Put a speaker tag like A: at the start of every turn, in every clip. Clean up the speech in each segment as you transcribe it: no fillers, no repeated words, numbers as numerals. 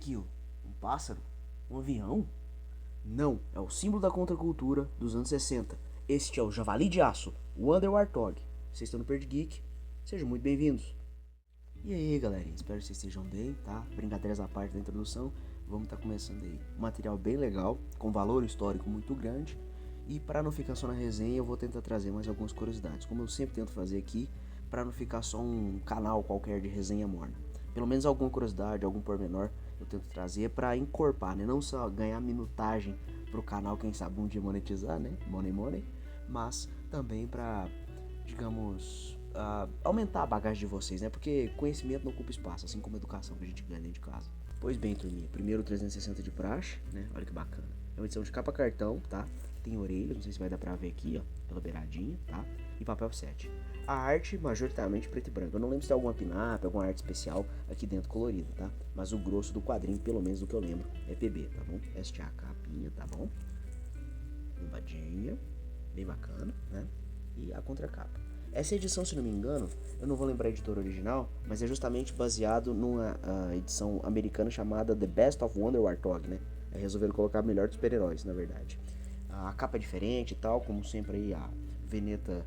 A: aquilo? Um pássaro? Um avião? Não, é o símbolo da contracultura dos anos 60. Este é o Javali de Aço, o Wonder Warthog. Vocês estão no Perdi Geek, sejam muito bem-vindos. E aí, galerinha, espero que vocês estejam bem, tá? Brincadeiras à parte da introdução, vamos estar começando aí. Um material bem legal, com valor histórico muito grande. E para não ficar só na resenha, eu vou tentar trazer mais algumas curiosidades, como eu sempre tento fazer aqui, para não ficar só um canal qualquer de resenha morna. Pelo menos alguma curiosidade, algum pormenor eu tento trazer para encorpar, né? Não só ganhar minutagem pro canal, quem sabe um dia monetizar, né? Money, mas também para, digamos, aumentar a bagagem de vocês, né? Porque conhecimento não ocupa espaço, assim como educação que a gente ganha dentro de casa. Pois bem, turminha, primeiro 360 de praxe, né? Olha que bacana. É uma edição de capa cartão, tá? Tem orelhas, não sei se vai dar pra ver aqui, ó, pela beiradinha, tá? E papel 7. A arte, majoritariamente preto e branco. Eu não lembro se tem alguma pinap, alguma arte especial aqui dentro colorida, tá? Mas o grosso do quadrinho, pelo menos do que eu lembro, é PB, tá bom? Esta é a capinha, tá bom? Lombadinha, bem bacana, né? E a contracapa. Essa edição, se não me engano, eu não vou lembrar a editora original, mas é justamente baseado numa edição americana chamada The Best of Wonder Warthog, né? Resolveram colocar melhor dos super-heróis, na verdade. A capa é diferente e tal, como sempre aí a Veneta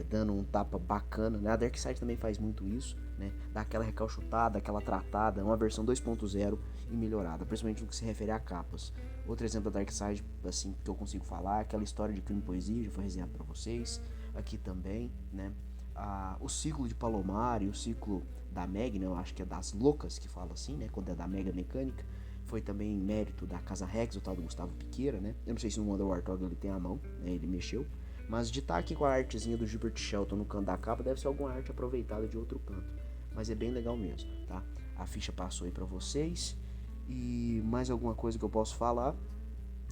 A: dando um tapa bacana, né? A Darkseid também faz muito isso, né? Dá aquela recalchutada, aquela tratada, uma versão 2.0 e melhorada, principalmente no que se refere a capas. Outro exemplo da Darkseid, assim, que eu consigo falar, é aquela história de Crime e Poesia, já foi resenhado pra vocês, aqui também, né? O ciclo de Palomar e o ciclo da Meg, né? Eu acho que é das loucas que fala assim, né? Quando é da Mega Mecânica, foi também mérito da Casa Rex, o tal do Gustavo Piqueira, né? Eu não sei se no Wonder Warthog ele tem a mão, né? Ele mexeu. Mas de estar aqui com a artezinha do Gilbert Shelton no canto da capa, deve ser alguma arte aproveitada de outro canto. Mas é bem legal mesmo, tá? A ficha passou aí pra vocês. E mais alguma coisa que eu posso falar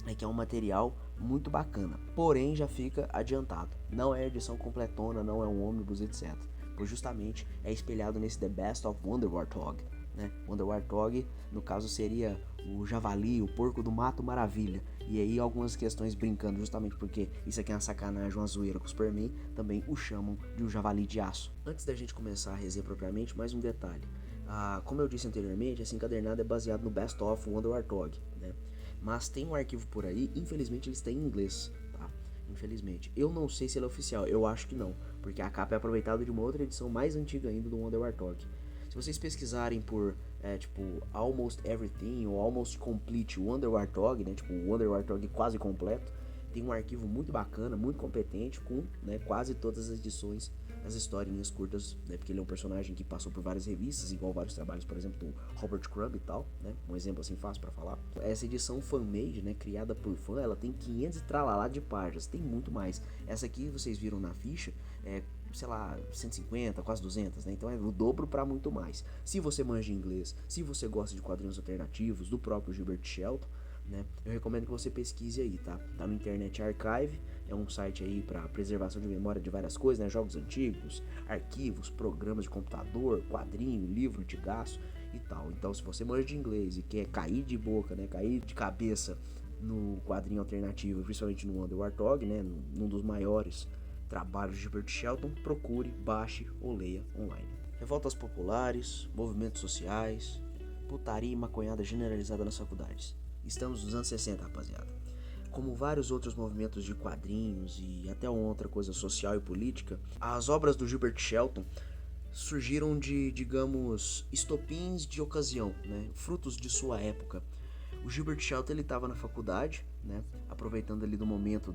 A: é que é um material muito bacana. Porém, já fica adiantado. Não é edição completona, não é um ônibus, etc. Pois justamente é espelhado nesse The Best of Wonder Warthog, né? Wonder Warthog, no caso, seria o javali, o porco do mato maravilha. E aí algumas questões brincando, justamente porque isso aqui é uma sacanagem, uma zoeira com o Superman, também o chamam de um javali de aço. Antes da gente começar a resenha propriamente, mais um detalhe. Como eu disse anteriormente, esse encadernado é baseado no Best of Wonder Warthog, né? Mas tem um arquivo por aí, infelizmente ele está em inglês, tá? Infelizmente. Eu não sei se ele é oficial, eu acho que não, porque a capa é aproveitada de uma outra edição mais antiga ainda do Wonder Warthog. Se vocês pesquisarem por, tipo, Almost Everything ou Almost Complete Wonder Warthog, né, tipo, Wonder Warthog quase completo, tem um arquivo muito bacana, muito competente, com, né, quase todas as edições, as historinhas curtas, né, porque ele é um personagem que passou por várias revistas, igual vários trabalhos, por exemplo, do Robert Crumb e tal, né, um exemplo assim fácil pra falar. Essa edição fan-made, né, criada por fã, ela tem 500 e tralalá de páginas, tem muito mais. Essa aqui, vocês viram na ficha, sei lá, 150, quase 200, né? Então é o dobro para muito mais. Se você manja inglês, se você gosta de quadrinhos alternativos do próprio Gilbert Shelton, né? Eu recomendo que você pesquise aí, tá? Tá no Internet Archive, é um site aí para preservação de memória de várias coisas, né? Jogos antigos, arquivos, programas de computador, quadrinho, livro antigaço e tal. Então, se você manja de inglês e quer cair de boca, né? Cair de cabeça no quadrinho alternativo, principalmente no Wonder Warthog, né? Num dos maiores trabalhos de Gilbert Shelton, procure, baixe ou leia online. Revoltas populares, movimentos sociais, putaria e maconhada generalizada nas faculdades. Estamos nos anos 60, rapaziada. Como vários outros movimentos de quadrinhos e até outra coisa social e política, as obras do Gilbert Shelton surgiram de, digamos, estopins de ocasião, né? Frutos de sua época. O Gilbert Shelton ele estava na faculdade, né? Aproveitando ali do momento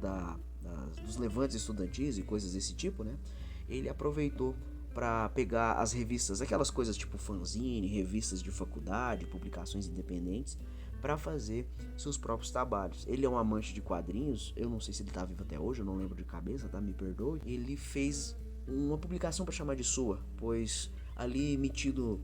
A: dos levantes estudantis e coisas desse tipo, né? Ele aproveitou para pegar as revistas, aquelas coisas tipo fanzine, revistas de faculdade, publicações independentes, para fazer seus próprios trabalhos. Ele é um amante de quadrinhos, eu não sei se ele tá vivo até hoje, eu não lembro de cabeça, tá? Me perdoe. Ele fez uma publicação para chamar de sua, pois ali metido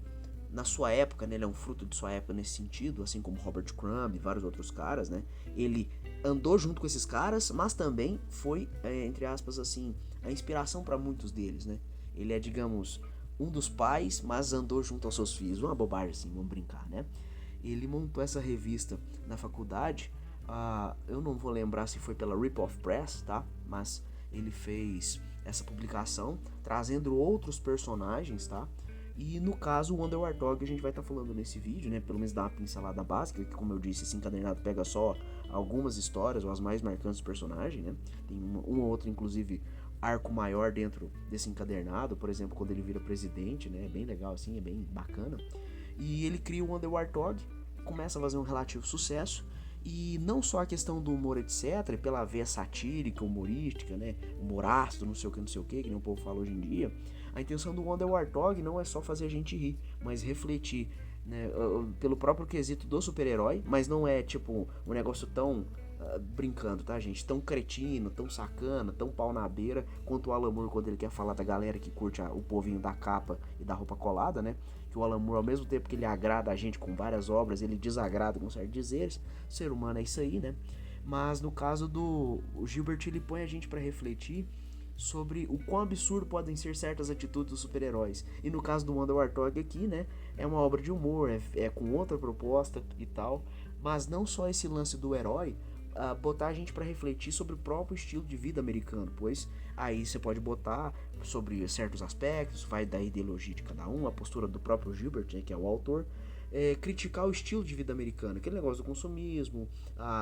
A: na sua época, né, ele é um fruto de sua época nesse sentido, assim como Robert Crumb e vários outros caras, né? Ele andou junto com esses caras, mas também foi, entre aspas, assim, a inspiração para muitos deles, né? Ele é, digamos, um dos pais, mas andou junto aos seus filhos. Uma bobagem assim, vamos brincar, né? Ele montou essa revista na faculdade, eu não vou lembrar se foi pela Rip-Off Press, tá? Mas ele fez essa publicação, trazendo outros personagens, tá? E no caso, o Wonder Warthog a gente vai estar falando nesse vídeo, né? Pelo menos dar uma pincelada básica, que como eu disse, esse encadernado pega só algumas histórias, ou as mais marcantes do personagem, né? Tem um ou outro, inclusive, arco maior dentro desse encadernado, por exemplo, quando ele vira presidente, né? É bem legal assim, é bem bacana. E ele cria o Wonder Warthog, começa a fazer um relativo sucesso, e não só a questão do humor, etc., pela veia satírica, humorística, né? Humor ácido, não sei o que nem o povo fala hoje em dia. A intenção do Wonder Warthog não é só fazer a gente rir, mas refletir, né? Pelo próprio quesito do super-herói, mas não é tipo um negócio tão brincando, tá, gente? Tão cretino, tão sacana, tão pau na beira quanto o Alan Moore quando ele quer falar da galera que curte o povinho da capa e da roupa colada, né? Que o Alan Moore, ao mesmo tempo que ele agrada a gente com várias obras, ele desagrada com certos dizeres. O ser humano é isso aí, né? Mas no caso do Gilbert, ele põe a gente para refletir sobre o quão absurdo podem ser certas atitudes dos super-heróis. E no caso do Wonder Warthog aqui, né, é uma obra de humor, é com outra proposta e tal, mas não só esse lance do herói, botar a gente para refletir sobre o próprio estilo de vida americano, pois aí você pode botar sobre certos aspectos, vai da ideologia de cada um, a postura do próprio Gilbert, né, que é o autor, criticar o estilo de vida americano, aquele negócio do consumismo,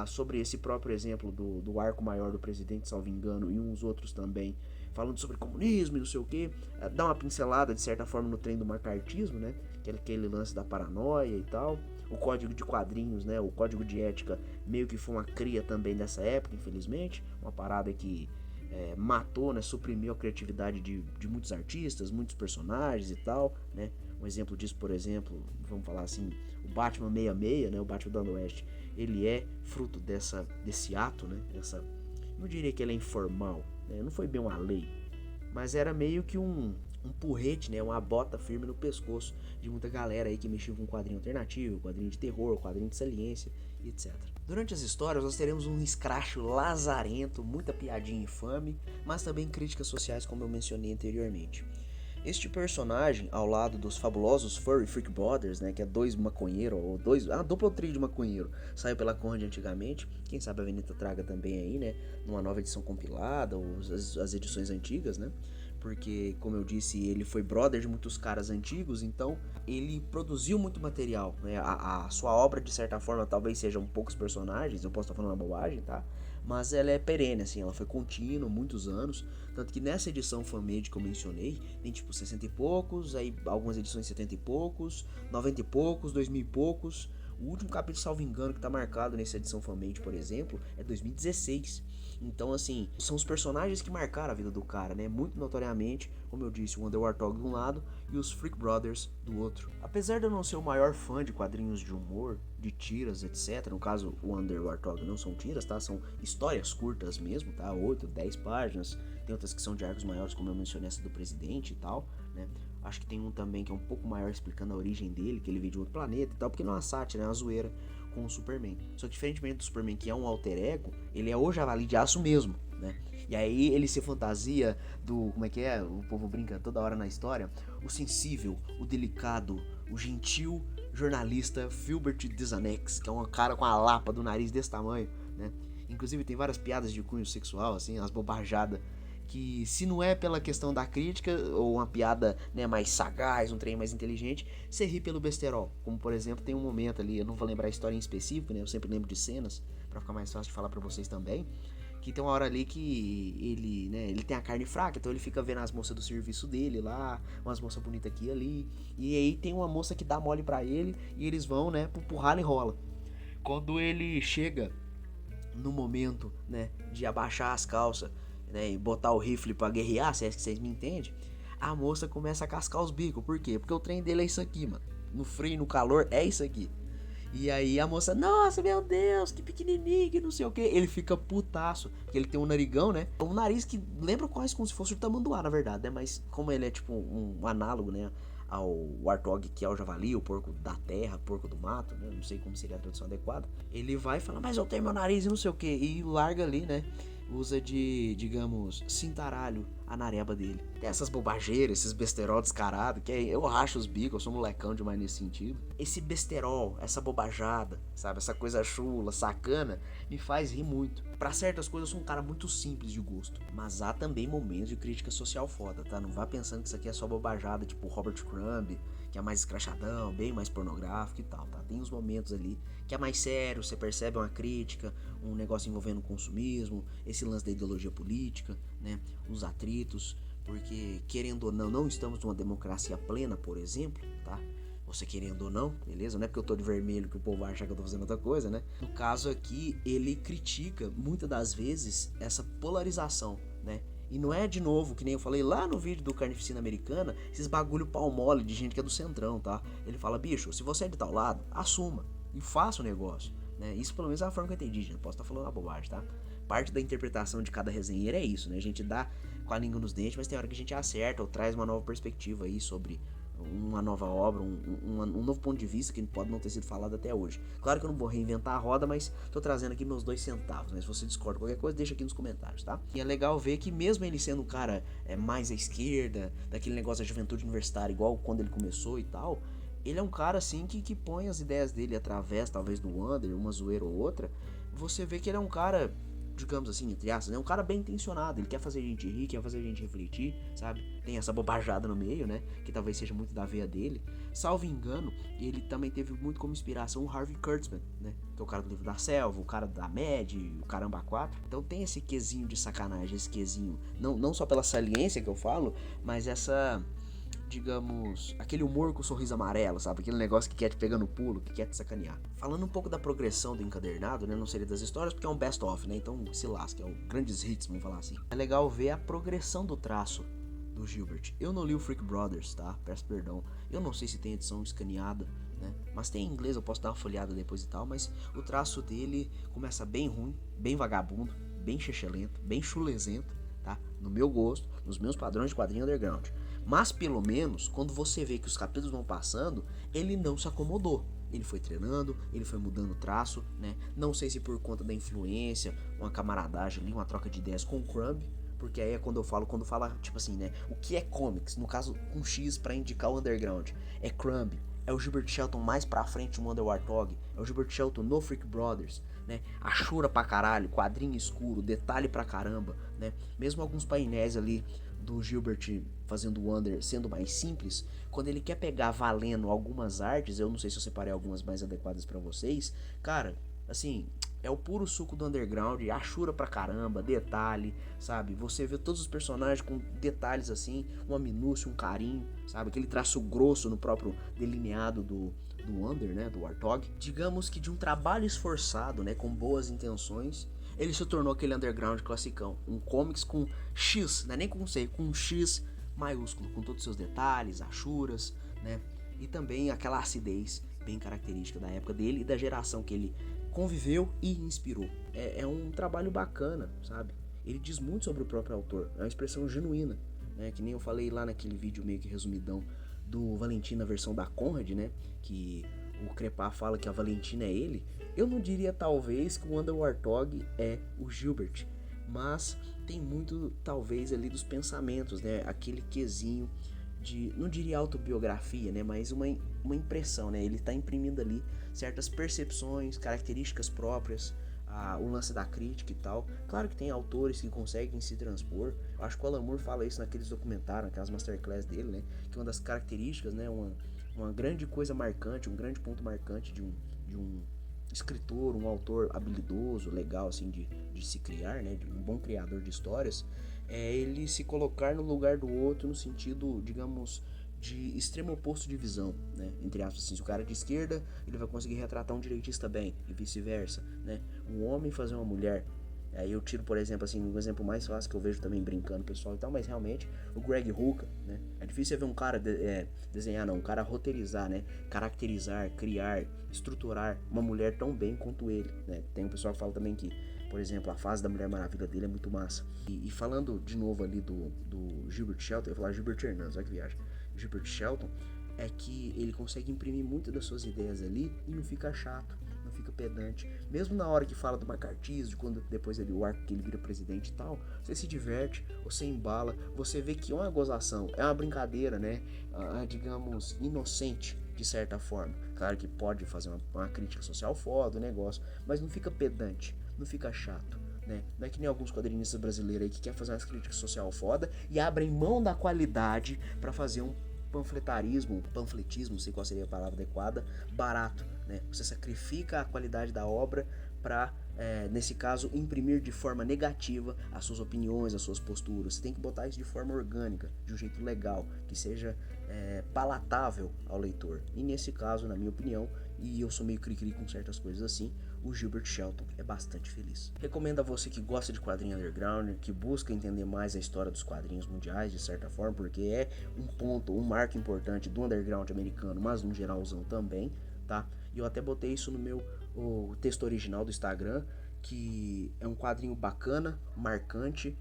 A: sobre esse próprio exemplo do arco maior do presidente, salvo engano, e uns outros também, falando sobre comunismo e não sei o que, dá uma pincelada de certa forma no trem do macartismo, né, que é aquele lance da paranoia e tal. O código de quadrinhos, né, o código de ética meio que foi uma cria também dessa época, infelizmente, uma parada que matou, né, suprimiu a criatividade de muitos artistas, muitos personagens e tal, né. Um exemplo disso, por exemplo, vamos falar assim, o Batman 66, né, o Batman do Oeste, ele é fruto desse ato, né, não diria que ele é informal, né, não foi bem uma lei, mas era meio que um porrete, né, uma bota firme no pescoço de muita galera aí que mexia com quadrinho alternativo, quadrinho de terror, quadrinho de saliência, etc. Durante as histórias nós teremos um escracho lazarento, muita piadinha infame, mas também críticas sociais, como eu mencionei anteriormente. Este personagem, ao lado dos fabulosos Furry Freak Brothers, né, que é dois maconheiros, a dupla ou trio de maconheiro, saiu pela Conrad antigamente, quem sabe a Veneta traga também aí, né, numa nova edição compilada, ou as edições antigas, né, porque, como eu disse, ele foi brother de muitos caras antigos, então ele produziu muito material, né, a sua obra, de certa forma, talvez sejam poucos personagens, eu posso estar falando uma bobagem, tá, mas ela é perene, assim, ela foi contínua, muitos anos, tanto que nessa edição fan-made que eu mencionei, tem tipo 60 e poucos, aí algumas edições 70 e poucos, 90 e poucos, 2000 e poucos. O último capítulo, salvo engano, que tá marcado nessa edição fan-made, por exemplo, é 2016. Então, assim, são os personagens que marcaram a vida do cara, né? Muito notoriamente, como eu disse, o Wonder Warthog de um lado e os Freak Brothers do outro. Apesar de eu não ser o maior fã de quadrinhos de humor, de tiras, etc. No caso, o Wonder Warthog não são tiras, tá? São histórias curtas mesmo, tá? 8, 10 páginas. Tem outras que são de arcos maiores, como eu mencionei, essa do presidente e tal, né? Acho que tem um também que é um pouco maior, explicando a origem dele, que ele veio de outro planeta e tal, porque não é uma sátira, é uma zoeira com o Superman. Só que diferentemente do Superman, que é um alter ego, ele é o Javali de Aço mesmo, né? E aí ele se fantasia do, como é que é? O povo brinca toda hora na história, o sensível, o delicado, o gentil jornalista Filbert Desanex, que é um cara com a lapa do nariz desse tamanho, né? Inclusive tem várias piadas de cunho sexual, assim, umas bobajadas que, se não é pela questão da crítica, ou uma piada, né, mais sagaz, um trem mais inteligente, você ri pelo besterol. Como, por exemplo, tem um momento ali, eu não vou lembrar a história em específico, né, eu sempre lembro de cenas, pra ficar mais fácil de falar pra vocês também, que tem uma hora ali que ele, né, ele tem a carne fraca, então ele fica vendo as moças do serviço dele lá, umas moças bonitas aqui e ali, e aí tem uma moça que dá mole pra ele, e eles vão, né, pro rala e rola. Quando ele chega no momento, né, de abaixar as calças, né, e botar o rifle pra guerrear, se é que vocês me entendem, a moça começa a cascar os bicos. Por quê? Porque o trem dele é isso aqui, mano. No frio e no calor é isso aqui. E aí a moça, nossa, meu Deus, que pequenininho, que não sei o que. Ele fica putaço, porque ele tem um narigão, né? Um nariz que lembra quase como se fosse o tamanduá, na verdade, né? Mas como ele é tipo um análogo, né, ao Warthog, que é o javali, o porco da terra, porco do mato, né? Não sei como seria a tradução adequada. Ele vai e fala, mas eu tenho meu nariz e não sei o que. E larga ali, né? usa de, digamos, cintaralho a nareba dele. Tem essas bobageiras, esses besterol descarado, que eu racho os bicos, eu sou molecão demais nesse sentido. Esse besterol, essa bobajada, sabe, essa coisa chula, sacana, me faz rir muito. Pra certas coisas eu sou um cara muito simples de gosto, mas há também momentos de crítica social foda, tá? Não vá pensando que isso aqui é só bobajada, tipo Robert Crumb, que é mais escrachadão, bem mais pornográfico e tal, tá? Tem uns momentos ali que é mais sério, você percebe uma crítica, um negócio envolvendo o consumismo, esse lance da ideologia política, né? Os atritos, porque querendo ou não estamos numa democracia plena, por exemplo, tá? Você querendo ou não, beleza? Não é porque eu tô de vermelho que o povo vai achar que eu tô fazendo outra coisa, né? No caso aqui, ele critica, muitas das vezes, essa polarização, né? E não é, de novo, que nem eu falei lá no vídeo do Carnificina Americana, esses bagulho pau mole de gente que é do centrão, tá? Ele fala, bicho, se você é de tal lado, assuma e faça o negócio, né? Isso pelo menos é a forma que eu entendi, gente. Posso estar falando uma bobagem, tá? Parte da interpretação de cada resenheiro é isso, né? A gente dá com a língua nos dentes, mas tem hora que a gente acerta ou traz uma nova perspectiva aí sobre uma nova obra, um novo ponto de vista que pode não ter sido falado até hoje. Claro que eu não vou reinventar a roda, mas tô trazendo aqui meus 2 centavos, né? Se você discorda qualquer coisa, deixa aqui nos comentários, tá? E é legal ver que mesmo ele sendo um cara mais à esquerda, daquele negócio da juventude universitária, igual quando ele começou e tal, ele é um cara assim que põe as ideias dele através, talvez, do Wander, uma zoeira ou outra. Você vê que ele é um cara, digamos assim, entre aspas, né? Um cara bem intencionado. Ele quer fazer a gente rir, quer fazer a gente refletir, sabe? Tem essa bobajada no meio, né? Que talvez seja muito da veia dele. Salvo engano, ele também teve muito como inspiração o Harvey Kurtzman, né? Que é o cara do Livro da Selva, o cara da Mad, o Caramba 4. Então tem esse quesinho de sacanagem, esse quesinho, não só pela saliência que eu falo, mas essa, digamos, aquele humor com o sorriso amarelo, sabe? Aquele negócio que quer te pegar no pulo, que quer te sacanear. Falando um pouco da progressão do encadernado, né? Não seria das histórias, porque é um best-of, né? Então se lasca, é o grandes hits, vamos falar assim. É legal ver a progressão do traço do Gilbert. Eu não li o Freak Brothers, tá? Peço perdão. Eu não sei se tem edição escaneada, né? Mas tem em inglês, eu posso dar uma folhada depois e tal. Mas o traço dele começa bem ruim, bem vagabundo, bem chechelento, bem chulezento, tá? No meu gosto, nos meus padrões de quadrinho underground. Mas pelo menos, quando você vê que os capítulos vão passando, ele não se acomodou. Ele foi treinando, ele foi mudando o traço, né? Não sei se por conta da influência, uma camaradagem ali, uma troca de ideias com o Crumb, porque aí é quando fala, tipo assim, né? O que é comics? No caso, um X pra indicar o underground. É Crumb, é o Gilbert Shelton mais pra frente no Wonder Warthog, é o Gilbert Shelton no Freak Brothers, né? Achura pra caralho, quadrinho escuro, detalhe pra caramba, né? Mesmo alguns painéis ali do Gilbert fazendo Wonder sendo mais simples, quando ele quer pegar valendo algumas artes, eu não sei se eu separei algumas mais adequadas pra vocês, cara, assim, é o puro suco do underground, achura pra caramba, detalhe, sabe? Você vê todos os personagens com detalhes assim, uma minúcia, um carinho, sabe? Aquele traço grosso no próprio delineado do Wonder, né? Do Warthog. Digamos que de um trabalho esforçado, né? Com boas intenções, ele se tornou aquele underground classicão. Um comics com X, não é nem com C, com um X maiúsculo, com todos os seus detalhes, achuras, né? E também aquela acidez bem característica da época dele e da geração que ele conviveu e inspirou. É um trabalho bacana, sabe? Ele diz muito sobre o próprio autor, é uma expressão genuína, né? Que nem eu falei lá naquele vídeo meio que resumidão do Valentim na versão da Conrad, né? Que o Crepá fala que a Valentina é ele. Eu não diria talvez que o Wonder Warthog é o Gilbert, mas tem muito talvez ali dos pensamentos, né? Aquele quesinho de, não diria autobiografia, né, mas uma impressão, né, ele está imprimindo ali certas percepções, características próprias, o lance da crítica e tal. Claro que tem autores que conseguem se transpor, eu acho que o Alan Moore fala isso naqueles documentários, naquelas masterclass dele, né, que uma das características, né, uma grande coisa marcante, um grande ponto marcante de um escritor, um autor habilidoso, legal assim de se criar, né, de um bom criador de histórias, é ele se colocar no lugar do outro no sentido, digamos, de extremo oposto de visão, né? Entre aspas, assim, se o cara é de esquerda, ele vai conseguir retratar um direitista bem, e vice-versa, né? Um homem fazer uma mulher. Aí eu tiro, por exemplo, assim, um exemplo mais fácil que eu vejo também brincando pessoal e tal, mas realmente o Greg Rucka, né? É difícil você ver um cara desenhar, não, um cara roteirizar, né? Caracterizar, criar, estruturar uma mulher tão bem quanto ele, né? Tem um pessoal que fala também que, por exemplo, a fase da Mulher Maravilha dele é muito massa. E falando de novo ali do Gilbert Shelton, eu ia falar Gilbert Hernandes, olha que viagem. Gilbert Shelton é que ele consegue imprimir muito das suas ideias ali e não fica chato, não fica pedante. Mesmo na hora que fala do macartismo, quando depois o arco que ele vira presidente e tal, você se diverte, você embala, você vê que é uma gozação, é uma brincadeira, né? Digamos, inocente, de certa forma. Claro que pode fazer uma crítica social foda, o negócio, mas não fica pedante, não fica chato. Né? Não é que nem alguns quadrinistas brasileiros aí que querem fazer umas críticas social foda e abrem mão da qualidade para fazer um panfletismo, não sei qual seria a palavra adequada, barato, né? Você sacrifica a qualidade da obra para, nesse caso, imprimir de forma negativa as suas opiniões, as suas posturas. Você tem que botar isso de forma orgânica, de um jeito legal, que seja palatável ao leitor. E nesse caso, na minha opinião, e eu sou meio cri-cri com certas coisas assim, o Gilbert Shelton é bastante feliz. Recomendo a você que gosta de quadrinho underground, que busca entender mais a história dos quadrinhos mundiais, de certa forma, porque é um marco importante do underground americano, mas no geralzão também, tá? E eu até botei isso no meu texto original do Instagram, que é um quadrinho bacana, marcante,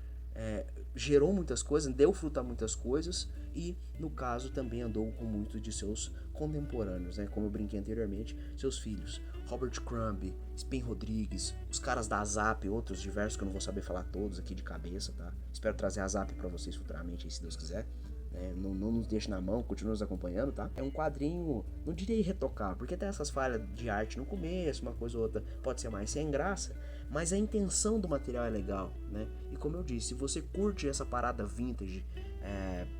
A: gerou muitas coisas, deu fruto a muitas coisas e, no caso, também andou com muitos de seus contemporâneos, né? Como eu brinquei anteriormente, seus filhos. Robert Crumb, Spen Rodrigues, os caras da Zap, outros diversos que eu não vou saber falar todos aqui de cabeça, tá? Espero trazer a Zap pra vocês futuramente, aí, se Deus quiser. Não nos deixe na mão, continue nos acompanhando, tá? É um quadrinho, não direi irretocável, porque tem essas falhas de arte no começo, uma coisa ou outra pode ser mais sem graça, mas a intenção do material é legal, né? E como eu disse, se você curte essa parada vintage,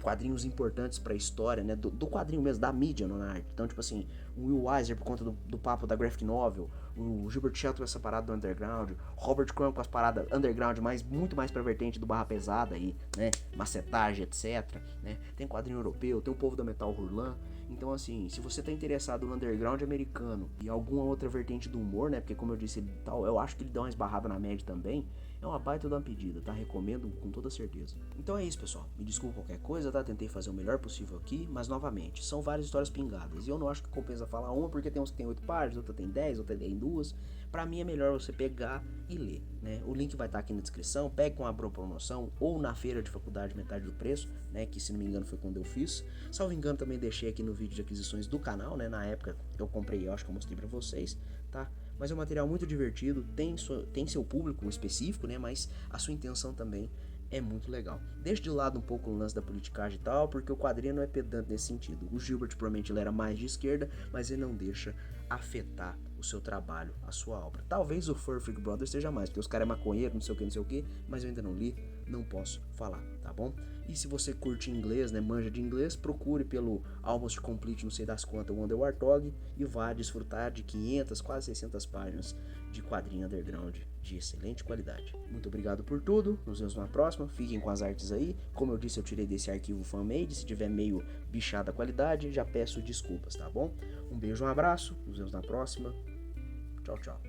A: quadrinhos importantes pra história, né? Do quadrinho mesmo, da mídia na arte. Então, tipo assim, o Will Eisner por conta do papo da graphic novel, o Gilbert Shelton com essa parada do underground, Robert Crumb com as paradas underground, mas muito mais pra vertente do barra pesada aí, né? Macetagem, etc, né? Tem quadrinho europeu, tem o povo da Metal Hurlan. Então, assim, se você tá interessado no underground americano e alguma outra vertente do humor, né? Porque, como eu disse, eu acho que ele dá uma esbarrada na média também. É uma baita de uma pedida, tá? Recomendo com toda certeza. Então é isso, pessoal. Me desculpa qualquer coisa, tá? Tentei fazer o melhor possível aqui, mas novamente, são várias histórias pingadas. E eu não acho que compensa falar uma, porque tem uns que tem 8 páginas, outra tem 10, outra tem 2. Pra mim é melhor você pegar e ler, né? O link vai estar aqui na descrição. Pegue com uma boa promoção ou na feira de faculdade metade do preço, né? Que se não me engano foi quando eu fiz. Salvo engano também deixei aqui no vídeo de aquisições do canal, né? Na época eu comprei, eu acho que eu mostrei pra vocês, tá? Mas é um material muito divertido, tem seu público específico, né? Mas a sua intenção também é muito legal. Deixa de lado um pouco o lance da politicagem e tal, porque o quadrinho não é pedante nesse sentido. O Gilbert provavelmente ele era mais de esquerda, mas ele não deixa afetar o seu trabalho, a sua obra. Talvez o Fur Freak Brothers seja mais, porque os caras é maconheiro, não sei o que, mas eu ainda não li, não posso falar, tá bom? E se você curte inglês, né, manja de inglês, procure pelo Almost Complete, não sei das quantas, Wonder Warthog, e vá desfrutar de 500, quase 600 páginas de quadrinho underground de excelente qualidade. Muito obrigado por tudo, nos vemos na próxima, fiquem com as artes aí. Como eu disse, eu tirei desse arquivo fanmade, se tiver meio bichada a qualidade, já peço desculpas, tá bom? Um beijo, um abraço, nos vemos na próxima. Tchau, tchau.